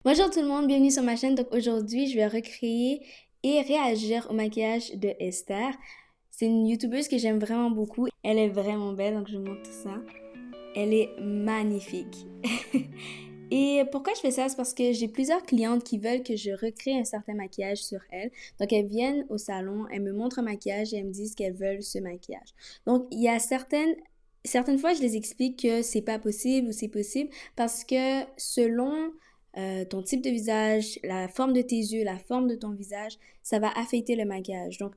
Bonjour tout le monde, bienvenue sur ma chaîne. Donc aujourd'hui, je vais recréer et réagir au maquillage de Esther. C'est une youtubeuse que j'aime vraiment beaucoup. Elle est vraiment belle, donc je vous montre ça. Elle est magnifique. Et pourquoi je fais ça? C'est parce que j'ai plusieurs clientes qui veulent que je recrée un certain maquillage sur elles. Donc elles viennent au salon, elles me montrent un maquillage et elles me disent qu'elles veulent ce maquillage. Donc il y a certaines fois, je les explique que c'est pas possible ou c'est possible parce que selon ton type de visage, la forme de tes yeux, la forme de ton visage, ça va affecter le maquillage. Donc,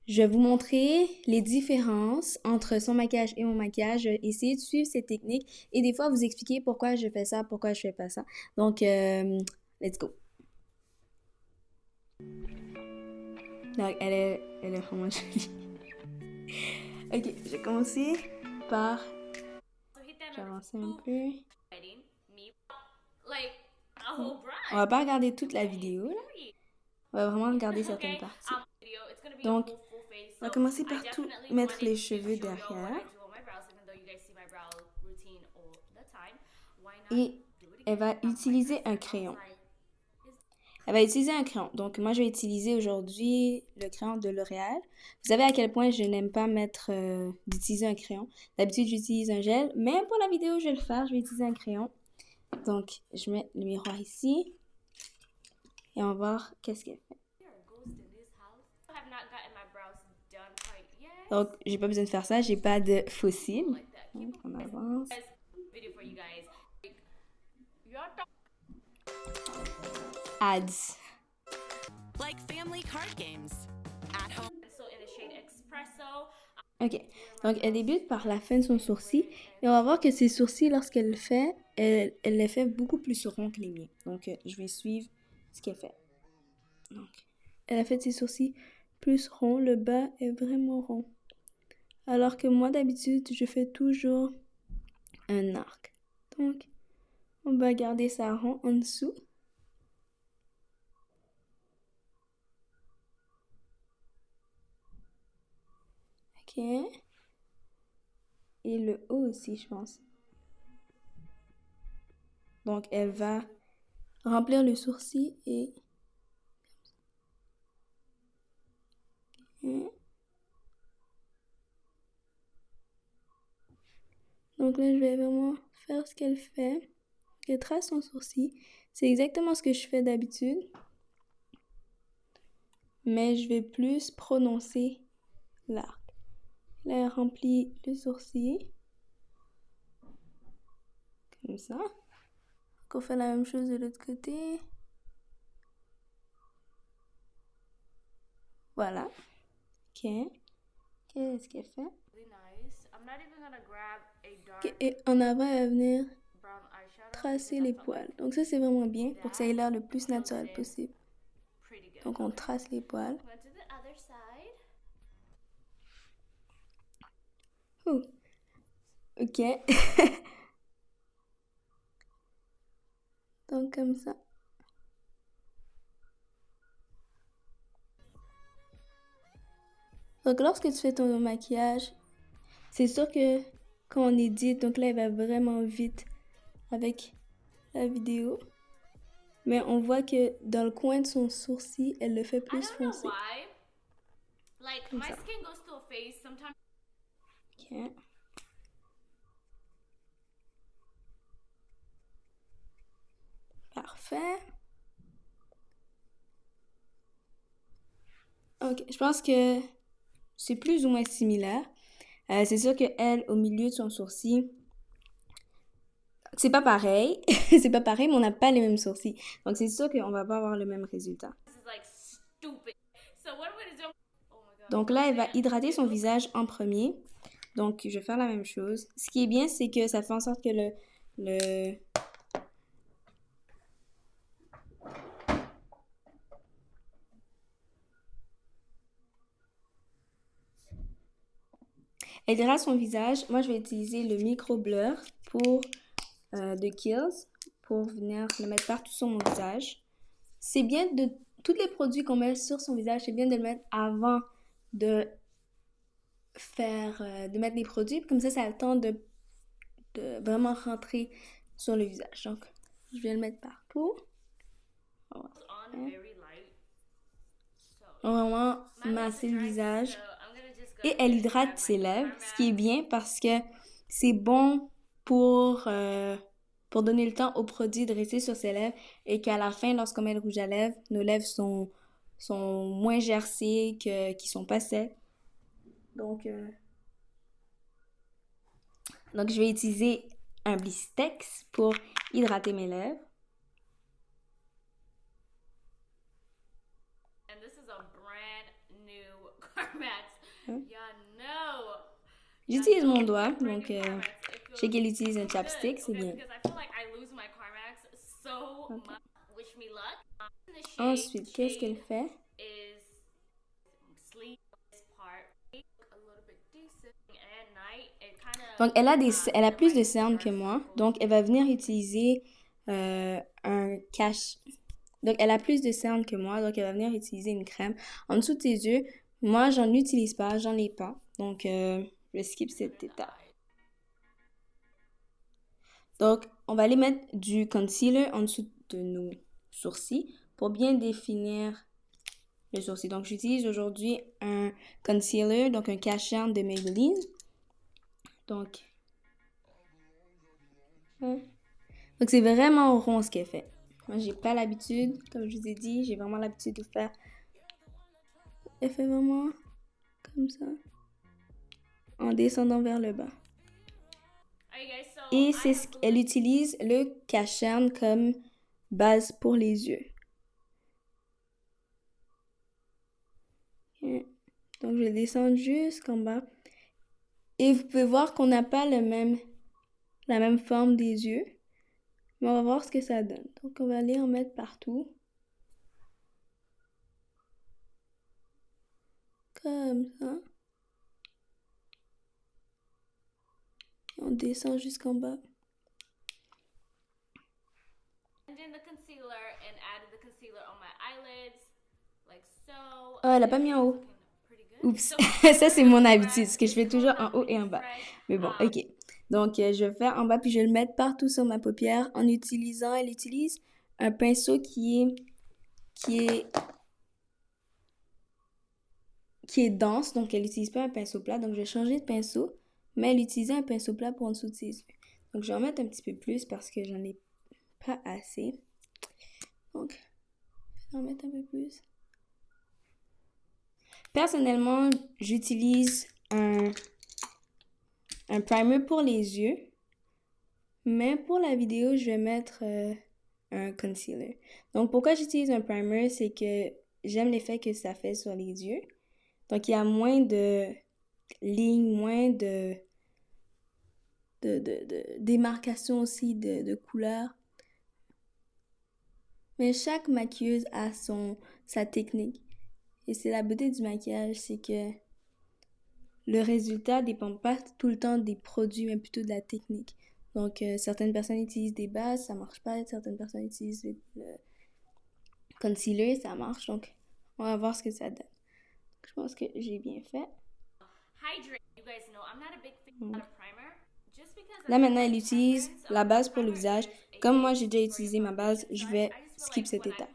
je vais vous montrer les différences entre son maquillage et mon maquillage. Je vais essayer de suivre ces techniques et des fois vous expliquer pourquoi je fais ça, pourquoi je fais pas ça. Donc, let's go. Donc, elle est vraiment jolie. Ok, je vais commencer par... Je vais avancer un peu. On va pas regarder toute la vidéo, là. On va vraiment regarder certaines parties. Donc, on va commencer par tout mettre les cheveux derrière. Et elle va utiliser un crayon. Elle va utiliser un crayon. Donc, moi, je vais utiliser aujourd'hui le crayon de L'Oréal. Vous savez à quel point je n'aime pas d'utiliser un crayon. D'habitude, j'utilise un gel, mais pour la vidéo, je vais le faire. Je vais utiliser un crayon. Donc, je mets le miroir ici. Et on va voir qu'est-ce qu'elle fait. Donc, j'ai pas besoin de faire ça. J'ai pas de faux cils. Donc, on avance. Ads. Like family card games at home. Ok, donc elle débute par la fin de son sourcil et on va voir que ses sourcils, lorsqu'elle le fait, elle les fait beaucoup plus ronds que les miens. Donc, je vais suivre ce qu'elle fait. Donc, elle a fait ses sourcils plus ronds, le bas est vraiment rond. Alors que moi, d'habitude, je fais toujours un arc. Donc, on va garder ça rond en dessous. Ok. Et le haut aussi, je pense. Donc, elle va remplir le sourcil et... Okay. Donc là, je vais vraiment faire ce qu'elle fait. Elle trace son sourcil. C'est exactement ce que je fais d'habitude. Mais je vais plus prononcer l'arc. Là, elle remplit le sourcil. Comme ça. Donc, on fait la même chose de l'autre côté. Voilà. Ok. Qu'est-ce qu'elle fait? Okay. Et en avant, elle va venir tracer les poils. Donc ça, c'est vraiment bien pour que ça ait l'air le plus naturel possible. Donc on trace les poils. Ouh. Ok. Donc comme ça. Donc lorsque tu fais ton maquillage, c'est sûr que quand on édite, donc là, elle va vraiment vite avec la vidéo. Mais on voit que dans le coin de son sourcil, elle le fait plus foncé. Comme ça. Ok. Parfait. Ok, je pense que c'est plus ou moins similaire. C'est sûr que elle, au milieu de son sourcil, c'est pas pareil. C'est pas pareil, mais on n'a pas les mêmes sourcils. Donc c'est sûr qu'on va pas avoir le même résultat. Donc là, elle va hydrater son visage en premier. Donc, je vais faire la même chose. Ce qui est bien, c'est que ça fait en sorte que le... Elle hydrate son visage. Moi, je vais utiliser le micro blur de Kiehl's pour venir le mettre partout sur mon visage. C'est bien de... Tous les produits qu'on met sur son visage, c'est bien de le mettre avant de de mettre les produits. Comme ça a le temps de vraiment rentrer sur le visage. Donc, je vais le mettre partout. vraiment vraiment masser le visage. Et elle hydrate ses lèvres, ce qui est bien parce que c'est bon pour donner le temps au produit de rester sur ses lèvres et qu'à la fin, lorsqu'on met le rouge à lèvres, nos lèvres sont moins gercées, qu'ils sont pas secs. Donc, je vais utiliser un Blistex pour hydrater mes lèvres. J'utilise mon doigt, donc je sais qu'elle utilise un chapstick, c'est bien. Okay. Ensuite, qu'est-ce qu'elle fait? Donc, elle a plus de cernes que moi, donc elle va venir utiliser un cache. Donc, elle a plus de cernes que moi, donc elle va venir utiliser une crème en dessous de ses yeux. Moi, j'en utilise pas, j'en ai pas, donc je skip cette étape. Donc, on va aller mettre du concealer en dessous de nos sourcils pour bien définir le sourcil. Donc, j'utilise aujourd'hui un concealer, donc un cache-cerne de Maybelline. Donc, c'est vraiment rond ce qu'elle fait. Moi, j'ai pas l'habitude, comme je vous ai dit, j'ai vraiment l'habitude de faire. Elle fait vraiment comme ça, en descendant vers le bas. Et elle utilise le cache-cerne comme base pour les yeux. Okay. Donc, je descends jusqu'en bas. Et vous pouvez voir qu'on n'a pas la même forme des yeux. Mais on va voir ce que ça donne. Donc, on va aller en mettre partout. Comme ça. Et on descend jusqu'en bas. Oh, elle a pas mis en haut. Oups, ça c'est mon habitude, ce que je fais toujours en haut et en bas. Mais bon, ok. Donc, je vais faire en bas, puis je vais le mettre partout sur ma paupière en utilisant, elle utilise un pinceau qui est dense, donc elle n'utilise pas un pinceau plat. Donc, je vais changer de pinceau, mais elle utilise un pinceau plat pour en dessous de ses yeux. Donc, je vais en mettre un petit peu plus parce que j'en ai pas assez. Donc, je vais en mettre un peu plus. Personnellement, j'utilise un primer pour les yeux, mais pour la vidéo, je vais mettre un concealer. Donc, pourquoi j'utilise un primer, c'est que j'aime l'effet que ça fait sur les yeux. Donc, il y a moins de lignes, moins de démarcation aussi de couleurs. Mais chaque maquilleuse a sa technique. Et c'est la beauté du maquillage, c'est que le résultat dépend pas tout le temps des produits, mais plutôt de la technique. Donc, certaines personnes utilisent des bases, ça marche pas. Certaines personnes utilisent le concealer, ça marche. Donc, on va voir ce que ça donne. Je pense que j'ai bien fait. Là, maintenant, elle utilise la base pour le visage. Comme moi, j'ai déjà utilisé ma base, je vais skip cette étape.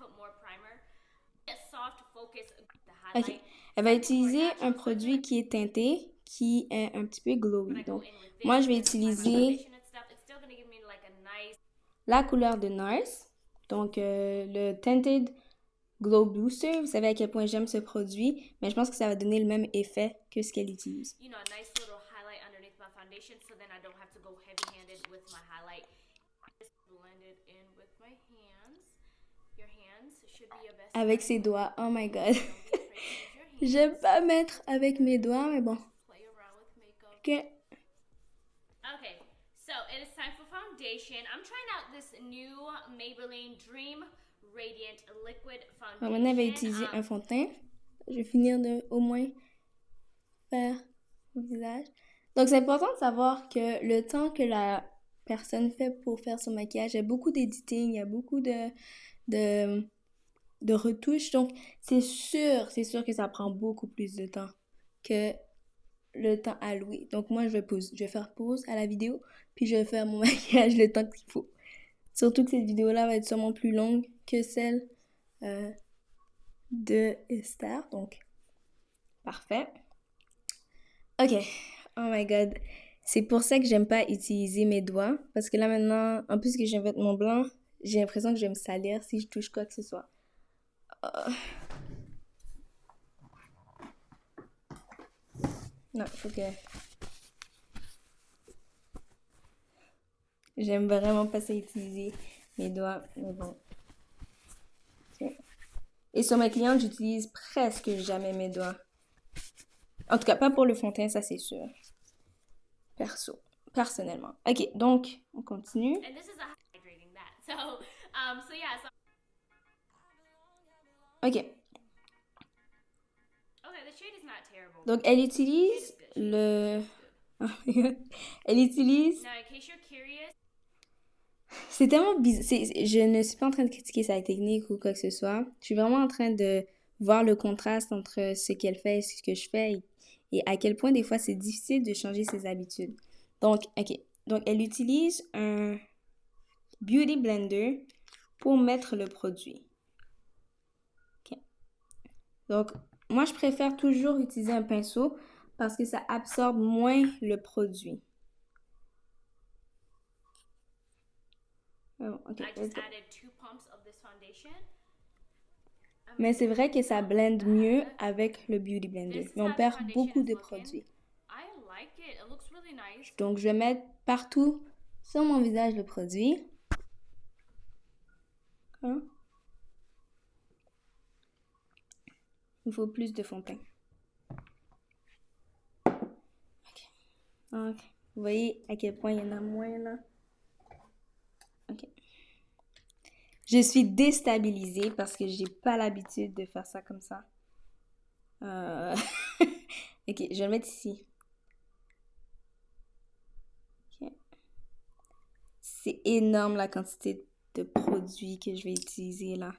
Ok. Elle va utiliser un produit qui est teinté, qui est un petit peu glowy. Donc, moi, je vais utiliser la couleur de NARS. Donc, le Tinted Glow Booster. Vous savez à quel point j'aime ce produit, mais je pense que ça va donner le même effet que ce qu'elle utilise. Avec ses doigts. Oh my god. J'aime pas mettre avec mes doigts, mais bon. Ok. So it is time for foundation. I'm trying out this new Maybelline Dream Radiant Liquid Foundation. Maintenant, elle va utiliser un fond de teint. Je vais finir de au moins faire le visage. Donc, c'est important de savoir que le temps que la personne fait pour faire son maquillage, il y a beaucoup d'editing, il y a beaucoup de retouches. Donc, c'est sûr que ça prend beaucoup plus de temps que le temps alloué. Donc, moi, je vais faire pause à la vidéo, puis je vais faire mon maquillage le temps qu'il faut. Surtout que cette vidéo-là va être sûrement plus longue que celle de Esther. Donc, parfait. Ok. Oh my god. C'est pour ça que j'aime pas utiliser mes doigts. Parce que là maintenant, en plus que j'ai un vêtement blanc, j'ai l'impression que je vais me salir si je touche quoi que ce soit. Non, il faut que... J'aime vraiment pas ça utiliser mes doigts, mais bon. Ok. Et sur mes clientes, j'utilise presque jamais mes doigts. En tout cas, pas pour le fond de teint, ça c'est sûr. Personnellement. Ok, donc, on continue. Ok. Donc, elle utilise le... Elle utilise... C'est tellement bizarre. Je ne suis pas en train de critiquer sa technique ou quoi que ce soit. Je suis vraiment en train de voir le contraste entre ce qu'elle fait et ce que je fais et à quel point des fois c'est difficile de changer ses habitudes. Donc, ok. Donc, elle utilise un beauty blender pour mettre le produit. Ok. Donc, moi, je préfère toujours utiliser un pinceau parce que ça absorbe moins le produit. Oh, okay, mais c'est vrai que ça blende mieux avec le Beauty Blender. Mais on perd beaucoup de produits. Donc, je vais mettre partout sur mon visage le produit. Hein? Il faut plus de fond de teint. Ok. Donc, vous voyez à quel point il y en a moins là. Ok. Je suis déstabilisée parce que j'ai pas l'habitude de faire ça comme ça. Ok, je vais le mettre ici. Ok. C'est énorme la quantité de produits que je vais utiliser là.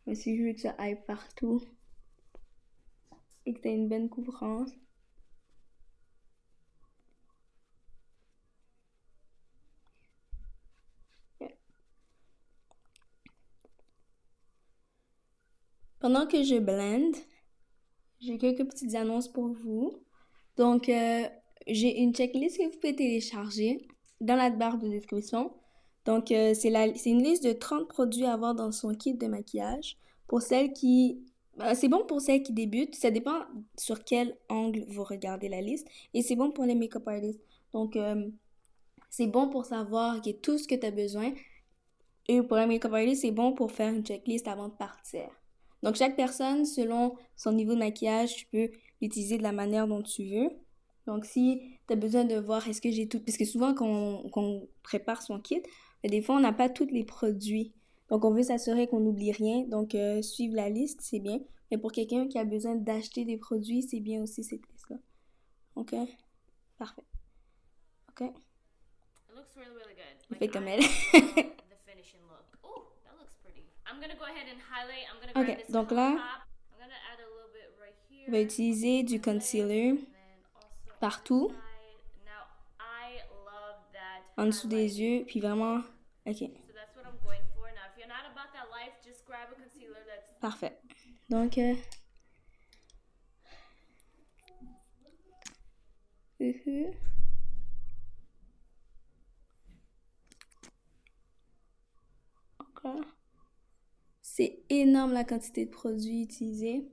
Mais si je veux que ça aille partout et que tu aies une bonne couvrance. Pendant que je blende, j'ai quelques petites annonces pour vous. Donc, j'ai une checklist que vous pouvez télécharger dans la barre de description. Donc, c'est une liste de 30 produits à avoir dans son kit de maquillage. Pour celles qui... c'est bon pour celles qui débutent. Ça dépend sur quel angle vous regardez la liste. Et c'est bon pour les make-up artists. Donc, c'est bon pour savoir que tout ce que tu as besoin. Et pour un make-up artist, c'est bon pour faire une checklist avant de partir. Donc, chaque personne, selon son niveau de maquillage, tu peux l'utiliser de la manière dont tu veux. Donc, si tu as besoin de voir est-ce que j'ai tout... Parce que souvent, quand on prépare son kit, des fois, on n'a pas tous les produits. Donc, on veut s'assurer qu'on n'oublie rien. Donc, suivre la liste, c'est bien. Mais pour quelqu'un qui a besoin d'acheter des produits, c'est bien aussi cette liste-là. OK? Parfait. OK? Il fait comme elle. Ok, donc là, on va utiliser du concealer partout, en dessous des yeux, puis vraiment, ok, parfait. Donc, encore. C'est énorme la quantité de produits utilisés.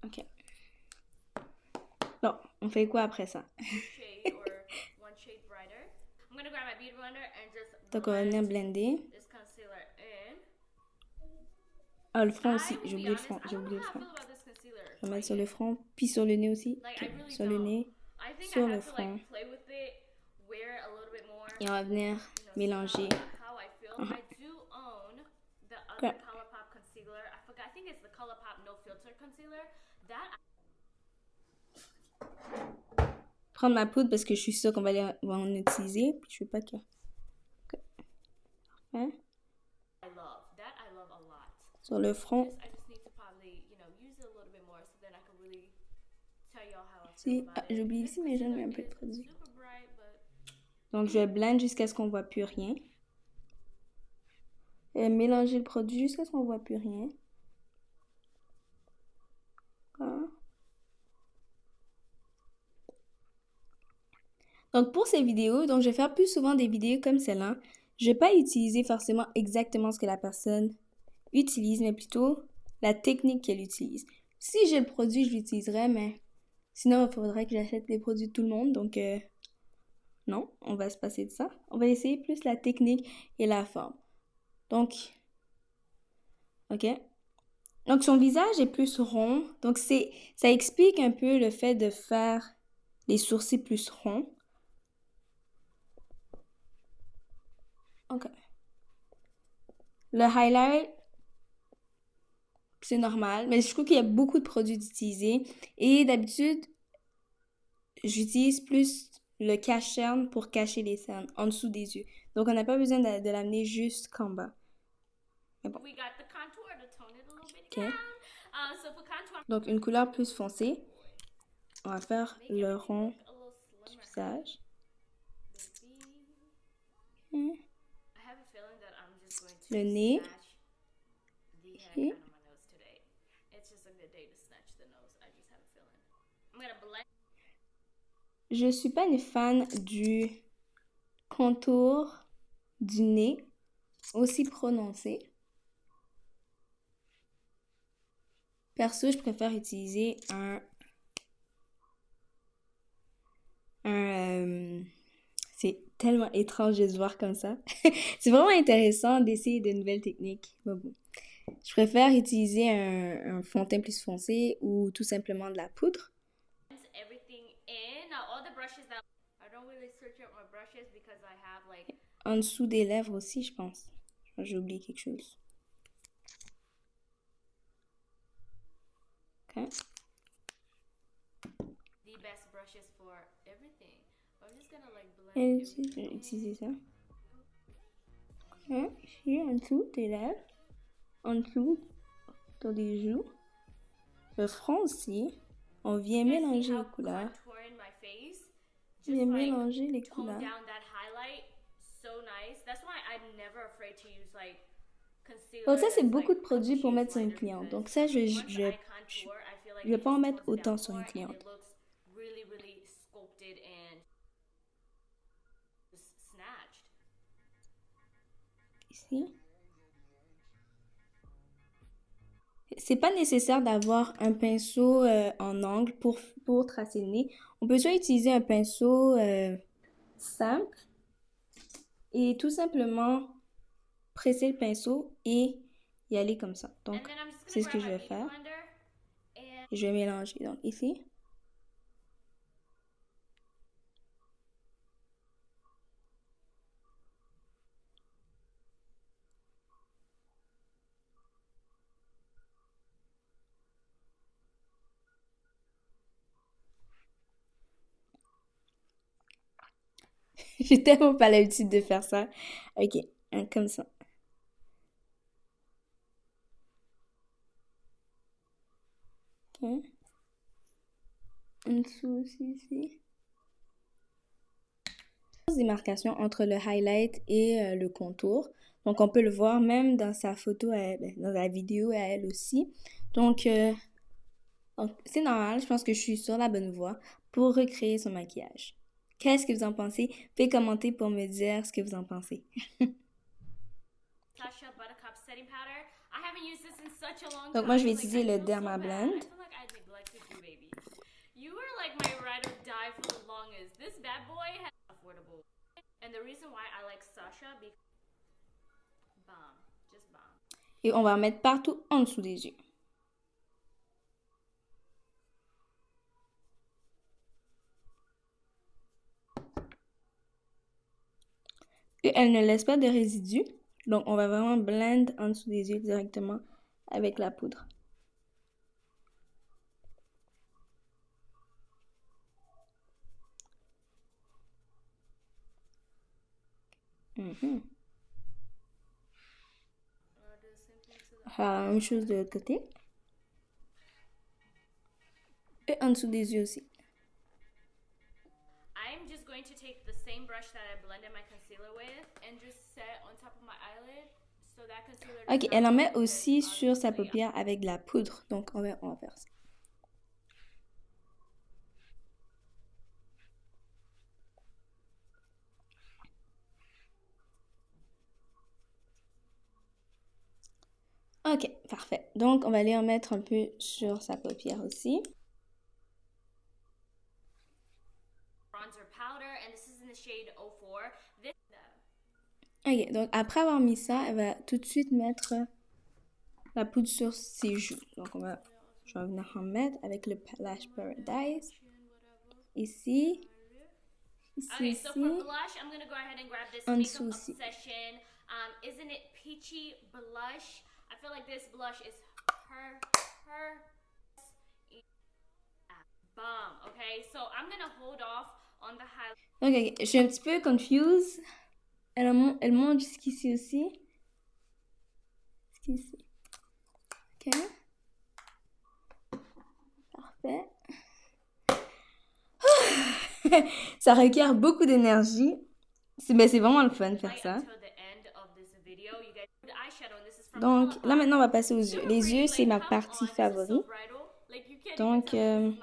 Ok. Bon, on fait quoi après ça? Donc, on va venir blender. Ah, le front aussi. J'ai oublié le front. J'ai oublié le front. Je vais mettre sur le front, puis sur le nez aussi. Okay. Sur le nez, sur le front. Et on va venir mélanger. Okay. Prendre ma poudre parce que je suis sûre qu'on va en utiliser. Puis je veux pas que... Okay. Hein? Sur le front. J'ai oublié ici, mais j'en mets un peu de produit. Donc, je blende jusqu'à ce qu'on voit plus rien. Mélanger le produit jusqu'à ce qu'on voit plus rien. Voilà. Donc, pour ces vidéos, donc je vais faire plus souvent des vidéos comme celle-là. Je vais pas utiliser forcément exactement ce que la personne utilise, mais plutôt la technique qu'elle utilise. Si j'ai le produit, je l'utiliserai, mais sinon, il faudrait que j'achète les produits de tout le monde. Donc, non, on va se passer de ça. On va essayer plus la technique et la forme. Donc, ok. Donc, son visage est plus rond. Donc, ça explique un peu le fait de faire les sourcils plus ronds. Ok. Le highlight, c'est normal, mais je trouve qu'il y a beaucoup de produits d'utiliser. Et d'habitude, j'utilise plus le cache-cerne pour cacher les cernes en dessous des yeux. Donc, on n'a pas besoin de l'amener jusqu'en bas. Mais bon. Ok. Donc, une couleur plus foncée. On va faire le rond du visage. Le nez. Et je suis pas une fan du contour du nez aussi prononcé. Perso, je préfère utiliser c'est tellement étrange de se voir comme ça. C'est vraiment intéressant d'essayer de nouvelles techniques. Mais bon. Je préfère utiliser un fond de teint plus foncé ou tout simplement de la poudre. En dessous des lèvres aussi, je pense. J'ai oublié quelque chose. Ok. Et ici, je vais utiliser ça. Ok. Ici, en dessous des lèvres. En dessous, dans des joues. Le front aussi. On vient mélanger les couleurs. On vient mélanger les couleurs. Donc ça, c'est beaucoup de produits pour mettre sur une cliente. Donc ça, je vais pas en mettre autant sur une cliente. Ici. C'est pas nécessaire d'avoir un pinceau en angle pour tracer le nez. On peut soit utiliser un pinceau simple et tout simplement presser le pinceau et y aller comme ça. Donc, c'est ce que je vais faire. Je vais mélanger. Donc, ici. J'ai tellement pas l'habitude de faire ça. Ok, comme ça. Ok. En dessous aussi, ici. Démarcation entre le highlight et le contour. Donc, on peut le voir même dans sa photo, dans la vidéo à elle aussi. Donc, c'est normal. Je pense que je suis sur la bonne voie pour recréer son maquillage. Qu'est-ce que vous en pensez? Faites commenter pour me dire ce que vous en pensez. Donc, moi, je vais utiliser le Dermablend. Et on va en mettre partout en dessous des yeux. Et elle ne laisse pas de résidus. Donc, on va vraiment blend en dessous des yeux directement avec la poudre. La même chose de l'autre côté. Et en dessous des yeux aussi. just going to take the same brush that I blended my concealer with and just set on top of my eyelid so that concealer. Ok, elle en met aussi sur sa paupière avec de la poudre. Donc, on va faire ça. Ok, parfait. Donc, on va aller en mettre un peu sur sa paupière aussi. Ok, donc après avoir mis ça, elle va tout de suite mettre la poudre sur ses joues. Donc, je vais venir en mettre avec le Lash Paradise. Ici. Ici, ici. En dessous aussi. Isn't it peachy blush? I feel like this blush is her bomb, okay? So I'm gonna hold off on the highlight. Ok, je suis un petit peu confuse. Elle monte jusqu'ici aussi. Jusqu'ici. Ok. Parfait. Ça requiert beaucoup d'énergie. C'est vraiment le fun de faire ça. Donc, là, maintenant, on va passer aux yeux. Les yeux, c'est ma partie favorite. Donc, elle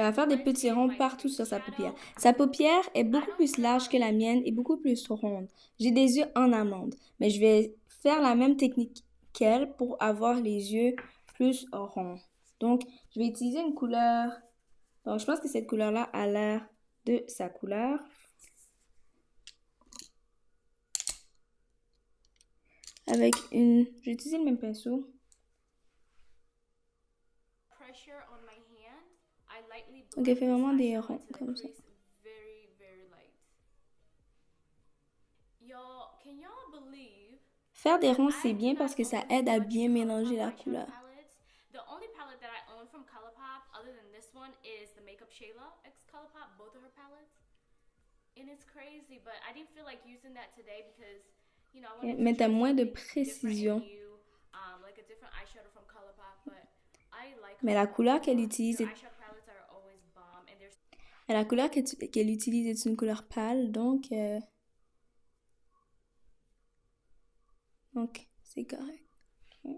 va faire des petits ronds partout sur sa paupière. Sa paupière est beaucoup plus large que la mienne et beaucoup plus ronde. J'ai des yeux en amande, mais je vais faire la même technique qu'elle pour avoir les yeux plus ronds. Donc, je vais utiliser une couleur. Donc, je pense que cette couleur-là a l'air de sa couleur. Avec une... J'ai utilisé le même pinceau. Donc, elle fait vraiment des ronds comme ça. Faire des ronds, c'est bien parce que ça aide à bien mélanger la couleur. The only palette that I own from ColourPop, other than this one, is the Makeup Shayla x ColourPop, both of her palettes. And it's crazy, but I didn't feel like using that today because, you know, I wanted to mais t'as moins de précision. Like a different eyeshadow from ColourPop, but I like. Mais la couleur qu'elle utilise est... Et la couleur qu'elle utilise est une couleur pâle, donc c'est correct. Okay.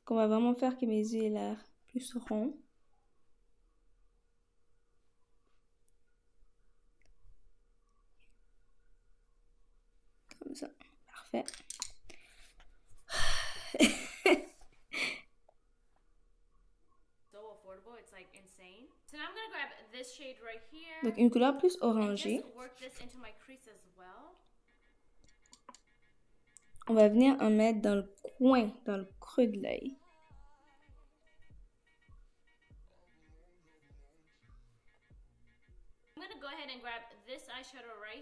On va vraiment faire que mes yeux aient l'air plus ronds. Comme ça. Parfait. Donc une couleur plus orangée. On va venir en mettre dans le coin, dans le creux de l'œil.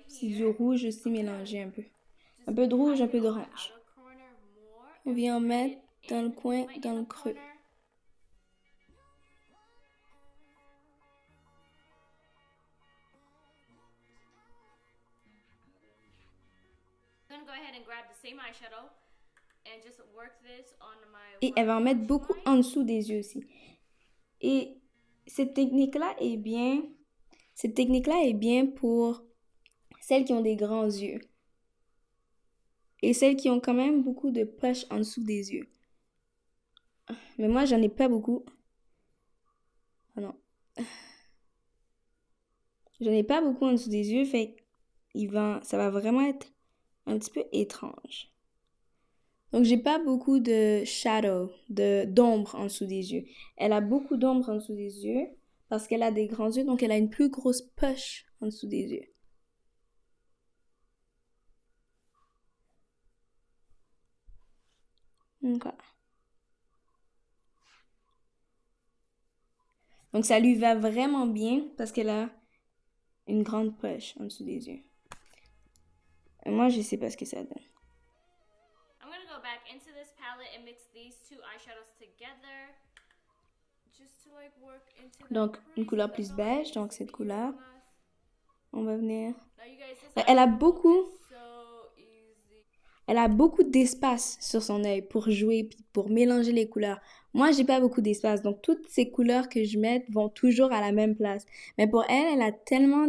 Petits yeux rouges aussi mélangés un peu. Un peu de rouge, un peu d'orange. On vient en mettre dans le coin, dans le creux. Et elle va en mettre beaucoup en dessous des yeux aussi. Et cette technique-là est bien. Cette technique-là est bien pour celles qui ont des grands yeux. Et celles qui ont quand même beaucoup de poches en dessous des yeux. Mais moi, j'en ai pas beaucoup. Ah non. J'en ai pas beaucoup en dessous des yeux, fait ça va vraiment être un petit peu étrange. Donc, j'ai pas beaucoup de shadow, d'ombre en dessous des yeux. Elle a beaucoup d'ombre en dessous des yeux parce qu'elle a des grands yeux, donc elle a une plus grosse poche en dessous des yeux. Okay. Donc, ça lui va vraiment bien parce qu'elle a une grande poche en dessous des yeux. Et moi, je sais pas ce que ça donne. Donc, une couleur plus beige, donc cette couleur. On va venir... Elle a beaucoup d'espace sur son œil pour jouer, puis pour mélanger les couleurs. Moi, j'ai pas beaucoup d'espace, donc toutes ces couleurs que je mets vont toujours à la même place. Mais pour elle, elle a tellement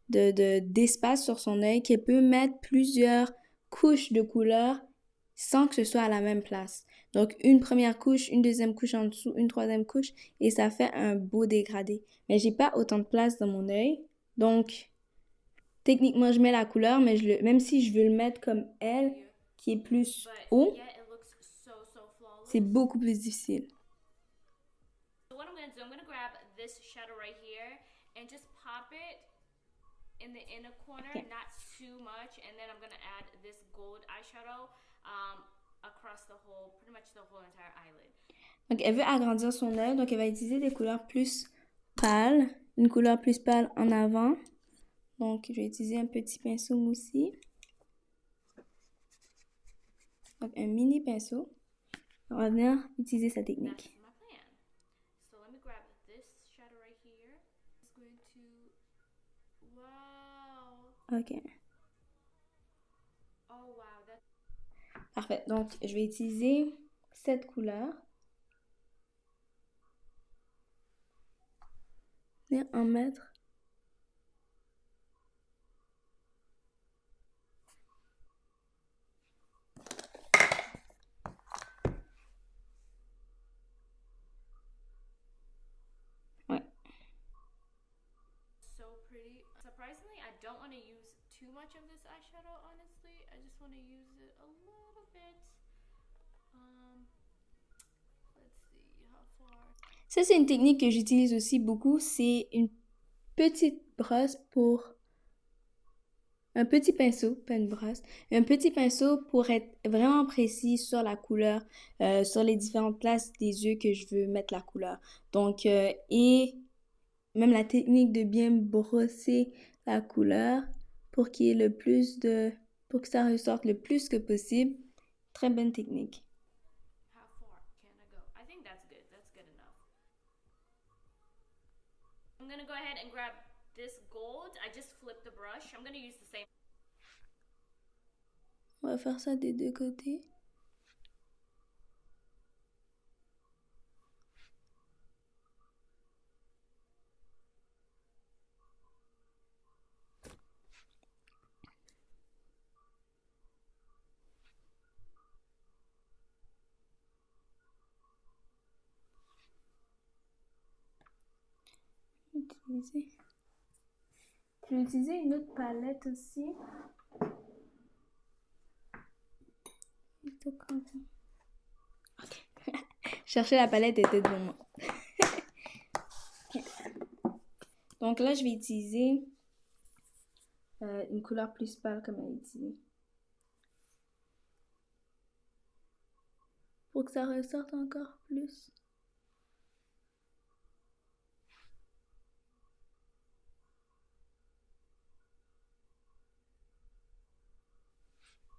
d'espace sur son œil qu'elle peut mettre plusieurs couches de couleurs sans que ce soit à la même place. Donc, une première couche, une deuxième couche en dessous, une troisième couche, et ça fait un beau dégradé. Mais j'ai pas autant de place dans mon œil, donc techniquement, je mets la couleur, mais même si je veux le mettre comme elle, qui est plus haut, c'est beaucoup plus difficile. So what I'm gonna do, I'm gonna grab this shadow right here and just pop it in the inner corner, Ok. not too much, and then I'm gonna add this gold eyeshadow across the whole, pretty much the whole entire eyelid. Donc, elle veut agrandir son œil, donc elle va utiliser des couleurs plus pâles, une couleur plus pâle en avant. Donc, je vais utiliser un petit pinceau moussi. Donc, un mini pinceau. On va venir utiliser sa technique. That's my plan. So let me grab this shadow right here. It's going to, wow. Ok, Oh wow, that's parfait. Donc, je vais utiliser cette couleur. Venir en mettre. Ouais. so pretty. Surprisingly, I don't want to use too much of this eyeshadow, honestly. I just want to use it a little bit. Let's see how far. Ça, c'est une technique que j'utilise aussi beaucoup. C'est une petite brosse pour... Un petit pinceau, pas une brosse. Un petit pinceau pour être vraiment précis sur la couleur, sur les différentes places des yeux que je veux mettre la couleur. Donc, et même la technique de bien brosser la couleur pour qu'il y ait le plus de... pour que ça ressorte le plus que possible. Très bonne technique. How far can I go? I think that's good. That's good enough. I'm gonna go ahead and grab this gold. I just flipped the brush. I'm gonna use the same. On va faire ça des deux côtés. Utiliser. Je vais utiliser une autre palette aussi. Ok. Chercher la palette était devant moi. Donc là, je vais utiliser une couleur plus pâle comme elle est utilisée. Pour que ça ressorte encore plus.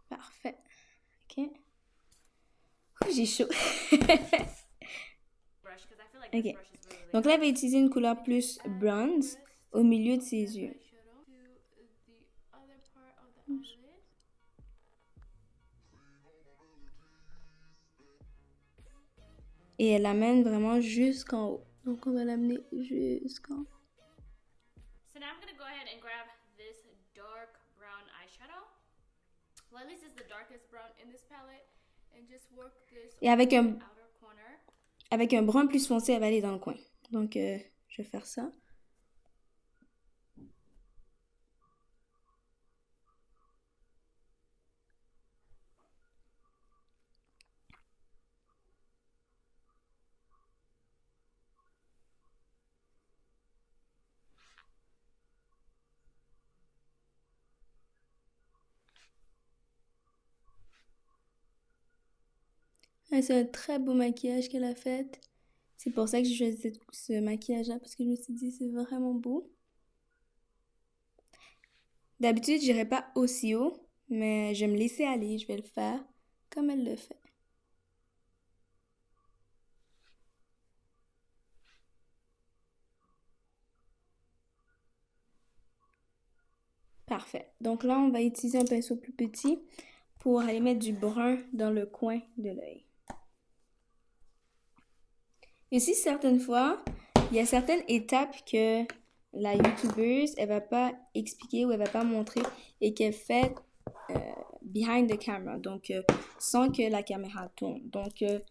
Parfait. Ok. Ouh, j'ai chaud. Brush because I feel like Ok. this brush is really Donc là, elle va utiliser une couleur plus bronze au milieu de ses yeux. eyeshadow to the other part of the eyelid. Et elle l'amène vraiment jusqu'en haut. Donc on va l'amener jusqu'en haut. So now I'm gonna go ahead and grab this dark brown eyeshadow. Well, at least it's the darkest brown in this palette, and just work this Et avec on un, the outer corner. avec un brun plus foncé, elle va aller dans le coin. Donc je vais faire ça. Ah, c'est un très beau maquillage qu'elle a fait. C'est pour ça que j'ai choisi ce maquillage-là, parce que je me suis dit, c'est vraiment beau. D'habitude, j'irai pas aussi haut, mais je vais me laisser aller, je vais le faire comme elle le fait. Parfait. Donc là, on va utiliser un pinceau plus petit pour aller mettre du brun dans le coin de l'œil. Et aussi, certaines fois, il y a certaines étapes que la youtubeuse, elle va pas expliquer ou elle va pas montrer et qu'elle fait behind the camera, donc sans que la caméra tourne. Donc, il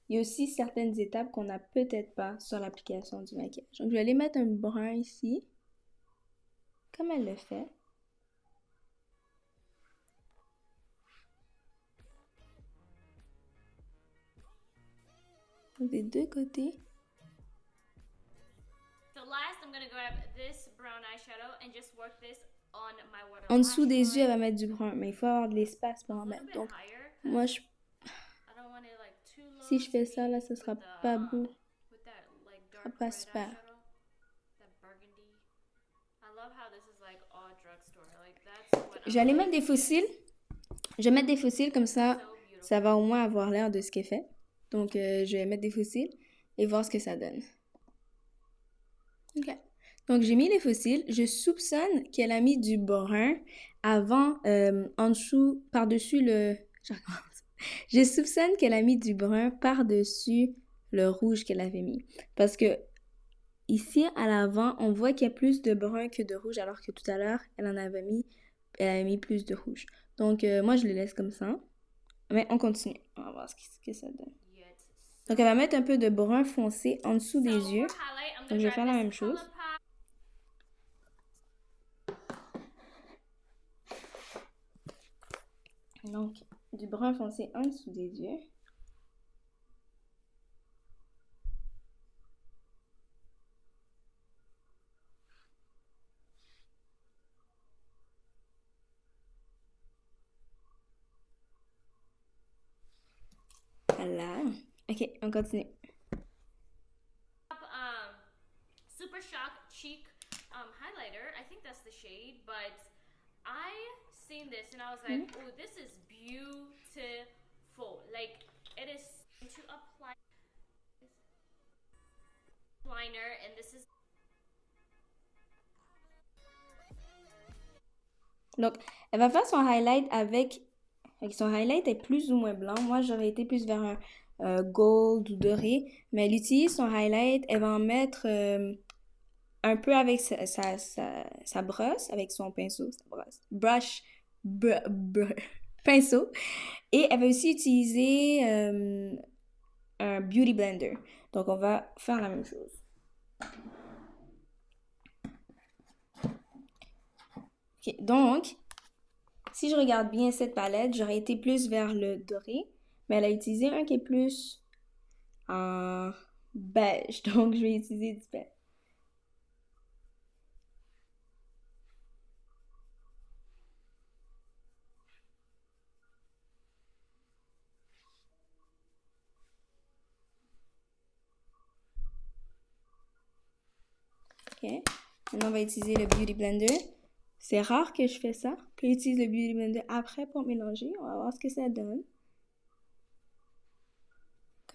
y a aussi certaines étapes qu'on n'a peut-être pas sur l'application du maquillage. Donc, je vais aller mettre un brun ici, comme elle le fait. Donc, des deux côtés. So last, I'm gonna grab this brown eyeshadow and just work this on my waterline. En dessous des yeux, elle va mettre du brun, mais il faut avoir de l'espace pour en mettre. Donc, moi, si je fais ça, là, ce sera pas beau. Ce sera pas super. Je vais aller mettre des fossiles. Je vais mettre des fossiles comme ça va au moins avoir l'air de ce qu'elle fait. Donc, je vais mettre des fossiles et voir ce que ça donne. Ok. Donc, j'ai mis les fossiles. Je soupçonne qu'elle a mis du brun avant, en dessous, par-dessus le... Je recommence. Je soupçonne qu'elle a mis du brun par-dessus le rouge qu'elle avait mis. Parce que ici, à l'avant, on voit qu'il y a plus de brun que de rouge, alors que tout à l'heure, elle avait mis plus de rouge. Donc, moi, je les laisse comme ça. Mais on continue. On va voir ce que ça donne. Donc, elle va mettre un peu de brun foncé en dessous des yeux. Donc, je vais faire la même chose. Donc, du brun foncé en dessous des yeux. Voilà. Ok, on continue. Super Shock Cheek highlighter. I think that's the shade, but I seen this and I was like, oh, this is beautiful. Like, it is to apply liner, and this is... Donc, elle va faire son highlight avec son highlight est plus ou moins blanc. Moi, j'aurais été plus vers un gold ou doré. Mais elle utilise son highlight. Elle va en mettre un peu avec sa brosse, avec son pinceau. Sa brosse. Pinceau. Et elle va aussi utiliser un beauty blender. Donc, on va faire la même chose. Ok, donc, si je regarde bien cette palette, j'aurais été plus vers le doré, mais elle a utilisé un qui est plus en beige, donc je vais utiliser du beige. Ok, maintenant on va utiliser le Beauty Blender. C'est rare que je fais ça, que j'utilise le Beauty Blender après pour mélanger. On va voir ce que ça donne.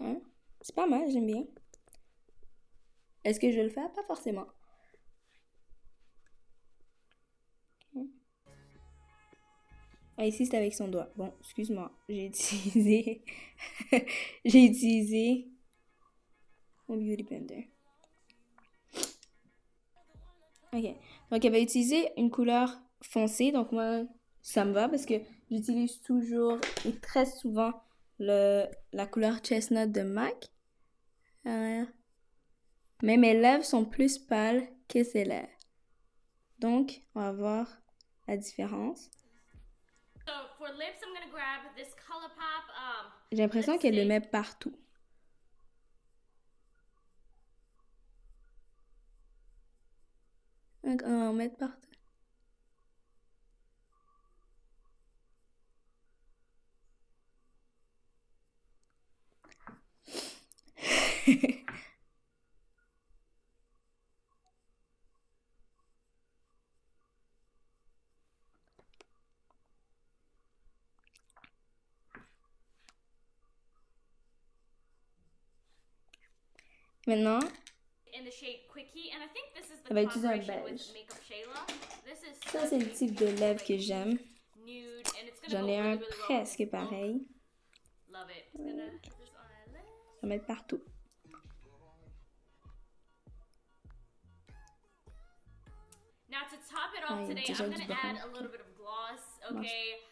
Ok, c'est pas mal, j'aime bien. Est-ce que je vais le faire? Pas forcément. Okay. Ah, ici, c'est avec son doigt. Bon, excuse-moi. J'ai utilisé... j'ai utilisé mon Beauty Blender. Ok. Donc, elle va utiliser une couleur foncée. Donc, moi, ça me va parce que j'utilise toujours et très souvent la couleur chestnut de MAC. Mais mes lèvres sont plus pâles que ses lèvres. Donc, on va voir la différence. J'ai l'impression qu'elle le met partout. Donc, on va en mettre partout. Maintenant, elle va utiliser un beige. Ça, c'est le type de lèvres que j'aime. J'en ai un presque pareil. Je vais mettre partout. Now to top it off Ouais, today, déjà I'm du gonna brun. add a little bit of gloss, Marche okay?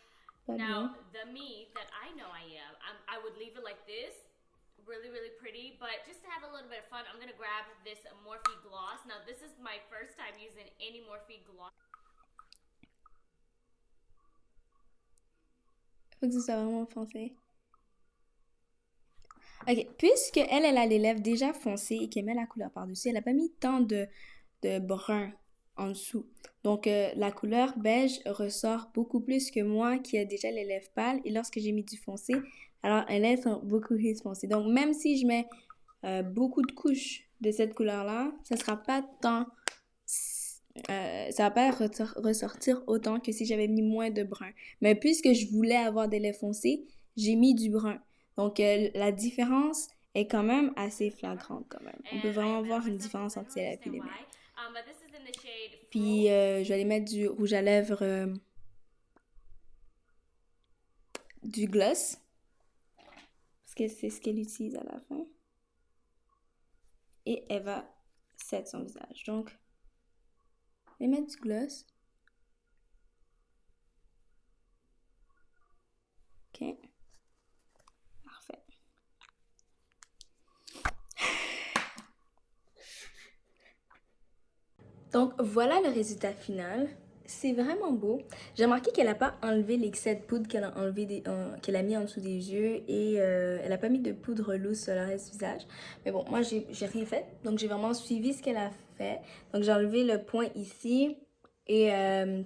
pas bien. Now, the me that I know I am, I would leave it like this, really, really pretty, but just to have a little bit of fun, I'm gonna grab this Morphe gloss. Now, this is my first time using any Morphe gloss. Faut que ce soit vraiment foncé. Ok, puisque elle a les lèvres déjà foncées et qu'elle met la couleur par-dessus, elle n'a pas mis tant de brun en dessous. Donc, la couleur beige ressort beaucoup plus que moi qui a déjà les lèvres pâles. Et lorsque j'ai mis du foncé, alors elles lèvres sont beaucoup plus foncées. Donc, même si je mets beaucoup de couches de cette couleur-là, ça sera pas tant... ça va pas ressortir autant que si j'avais mis moins de brun. Mais puisque je voulais avoir des lèvres foncées, j'ai mis du brun. Donc, la différence est quand même assez flagrante quand même. On peut vraiment voir une différence entre ces lèvres et les miennes. Puis, je vais aller mettre du rouge à lèvres, du gloss. Parce que c'est ce qu'elle utilise à la fin. Et elle va set son visage. Donc, je vais mettre du gloss. Ok. Parfait. Donc, voilà le résultat final. C'est vraiment beau. J'ai remarqué qu'elle n'a pas enlevé l'excès de poudre qu'elle a, qu'elle a mis en dessous des yeux et elle n'a pas mis de poudre loose sur le reste du visage. Mais bon, moi, j'ai rien fait. Donc, j'ai vraiment suivi ce qu'elle a fait. Donc, j'ai enlevé le point ici et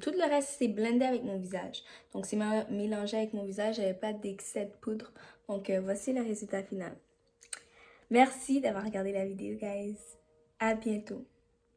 tout le reste s'est blendé avec mon visage. Donc, c'est mélangé avec mon visage. Il n'y avait pas d'excès de poudre. Donc, voici le résultat final. Merci d'avoir regardé la vidéo, guys. À bientôt.